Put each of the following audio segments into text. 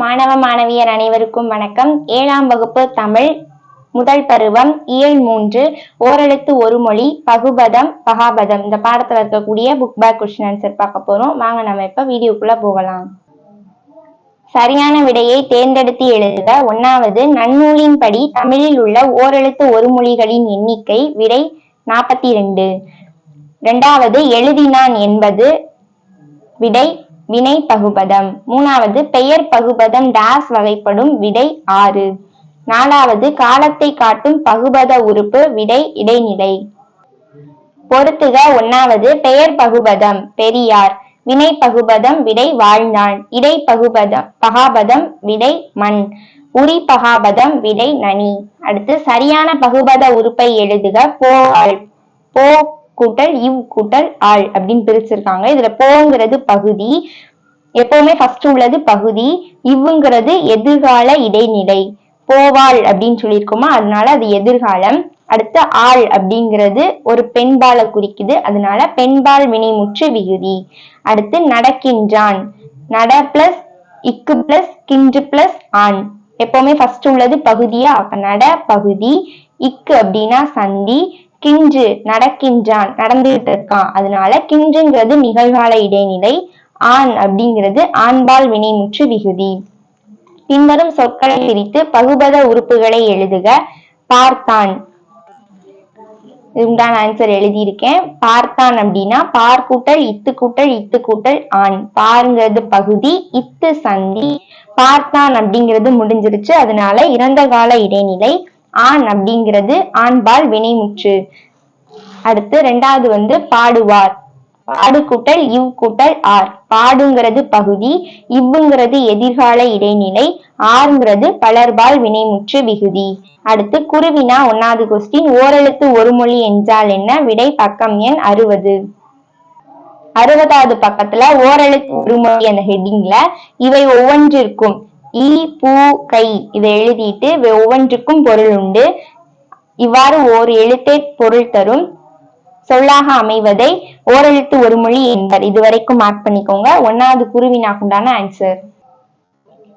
மாணவ மாணவியர் அனைவருக்கும் வணக்கம். 7ஆம் வகுப்பு தமிழ் முதல் பருவம் இயல் 3 ஓரெழுத்து ஒரு மொழி பகுபதம் பகாபதம் இந்த பாடத்துல இருக்கக்கூடிய புக் பேக் கொஸ்டின் ஆன்சர் பார்க்க போறோம். வாங்க நம்ம இப்ப வீடியோக்குள்ள போகலாம். சரியான விடையை தேர்ந்தெடுத்து எழுதுக. 1வது நன்னூலின்படி தமிழில் உள்ள ஓரெழுத்து ஒரு மொழிகளின் எண்ணிக்கை விடை 42. 2வது எழுதினான் என்பது விடை வினை பகுபதம். 3வது பெயர் பகுபதம் டாஸ் வகைப்படும் விடை 6. 4வது காலத்தை காட்டும் பகுபத உறுப்பு விடை இடைநிலை. பொறுத்துக. 1வது பெயர் பகுபதம் பெரியார், வினை பகுபதம் விடை வாழ்நாள், இடை பகாபதம் விடை மண், உரி பகாபதம் விடை நனி. அடுத்து சரியான பகுபத உறுப்பை எழுதுக. போ ஆள், போ கூட்டல் இவ் கூட்டல் ஆள் அப்படின்னு பிரிச்சிருக்காங்க. இதுல போங்கிறது பகுதி, எப்பவுமே ஃபர்ஸ்ட் உள்ளது பகுதி, இவ்வுங்கிறது எதிர்கால இடைநிலை. போவாள் அப்படின்னு சொல்லியிருக்கோமா, அதனால அது எதிர்காலம். அடுத்து ஆள் அப்படிங்கிறது ஒரு பெண்பாலை குறிக்குது, அதனால பெண்பால் வினைமுற்று விகுதி. அடுத்து நடக்கின்றான், நட பிளஸ் இக்கு பிளஸ் கின்று பிளஸ் ஆண், எப்பவுமே ஃபர்ஸ்ட் உள்ளது பகுதியா, அப்ப நட பகுதி, இக்கு அப்படின்னா சந்தி, கின்று நடக்கின்றான் நடந்துகிட்டு இருக்கான், அதனால கின்றுங்கிறது நிகழ்கால இடைநிலை, ஆண் அப்படிங்கிறது ஆண்பால் வினைமுற்று விகுதி. பின்வரும் சொற்களை பிரித்து பகுபத உறுப்புகளை எழுதுக. பார்த்தான், இதுதான் ஆன்சர் எழுதியிருக்கேன். பார்த்தான் அப்படின்னா பார் கூட்டல் இத்து கூட்டல் இத்து கூட்டல் ஆண், பாருங்கிறது பகுதி, இத்து சந்தி, பார்த்தான் அப்படிங்கிறது முடிஞ்சிருச்சு, அதனால இறந்த கால இடைநிலை, ஆண் அப்படிங்கிறது ஆண்பால் வினைமுற்று. அடுத்து 2வது பாடுவார், பாடு கூட்டல் இவ் கூட்டல் ஆர், பாடுங்கிறது பகுதி, இவ்வுங்கிறது எதிர்கால இடைநிலை, ஆறுங்கிறது பலர்பால் வினைமுற்று விகுதி. அடுத்து குருவினா 1வது கொஸ்டின். ஓரெழுத்து ஒரு மொழி என்றால் என்ன? விடை பக்கம் எண் 60. 60வது பக்கத்துல ஓரெழுத்து ஒரு மொழி அந்த ஹெட்டிங்ல இவை ஒவ்வொன்றிற்கும் ஈ பூ கை இதை எழுதிட்டு ஒவ்வொன்றுக்கும் பொருள் உண்டு, இவ்வாறு ஓர் எழுத்தே பொருள் தரும் சொல்லாக அமைவதை ஓரெழுத்து ஒரு மொழி என்பர். இதுவரைக்கும் மார்க் பண்ணிக்கோங்க. 1வது குருவினாக்குண்டான ஆன்சர்.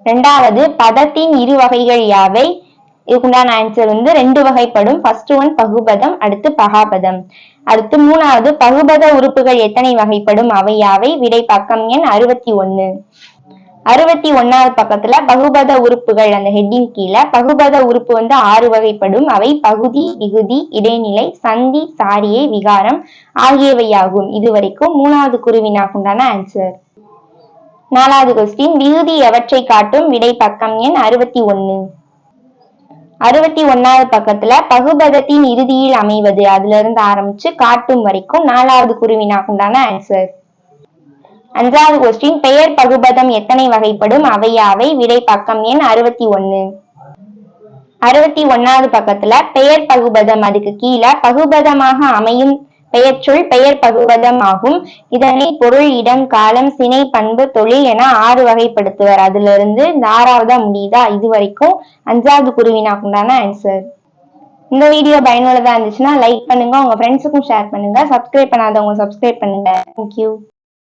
2வது பதத்தின் இரு வகைகள் யாவை? இதுக்குண்டான ஆன்சர் 2 வகைப்படும். ஃபர்ஸ்ட் ஒன் பகுபதம், அடுத்து பகாபதம். அடுத்து 3வது பகுபத உறுப்புகள் எத்தனை வகைப்படும்? அவை யாவை? விடை பக்கம் எண் 61. 61வது பக்கத்துல பகுபத உறுப்புகள் அந்த ஹெட்டிங் கீழே பகுபத உறுப்பு 6 வகைப்படும். அவை பகுதி, விகுதி, இடைநிலை, சந்தி, சாரியை, விகாரம் ஆகியவையாகும். இதுவரைக்கும் 3வது குருவினாக்குண்டான ஆன்சர். 4வது கொஸ்டின். விகுதி எவற்றை காட்டும்? விடை பக்கம் எண் 61. 61வது பக்கத்துல பகுபதத்தின் இறுதியில் அமைவது, அதுல இருந்து ஆரம்பிச்சு காட்டும் வரைக்கும் 4வது குருவினாக்குண்டான ஆன்சர். 5வது கொஸ்டின். பெயர் பகுபதம் எத்தனை வகைப்படும்? அவை யாவை? விடை பக்கம் எண் 61. 61வது பக்கத்துல பெயர் பகுபதம், அதுக்கு கீழே பகுபதமாக அமையும் பெயர்ச்சொல் பெயர் பகுபதம் ஆகும். இதனை பொருள், இடம், காலம், சினை, பண்பு, தொழில் என 6 வகைப்படுத்துவர். அதுல இருந்து இந்த 6வதா முடியுதா? இது வரைக்கும் 5வது குருவினாக்குண்டான ஆன்சர். இந்த வீடியோ பயனுள்ளதா இருந்துச்சுன்னா லைக் பண்ணுங்க, உங்க ஃப்ரெண்ட்ஸுக்கும் ஷேர் பண்ணுங்க, சப்ஸ்கிரைப் பண்ணாதவங்க சப்ஸ்கிரைப் பண்ணுங்க. தேங்க்யூ.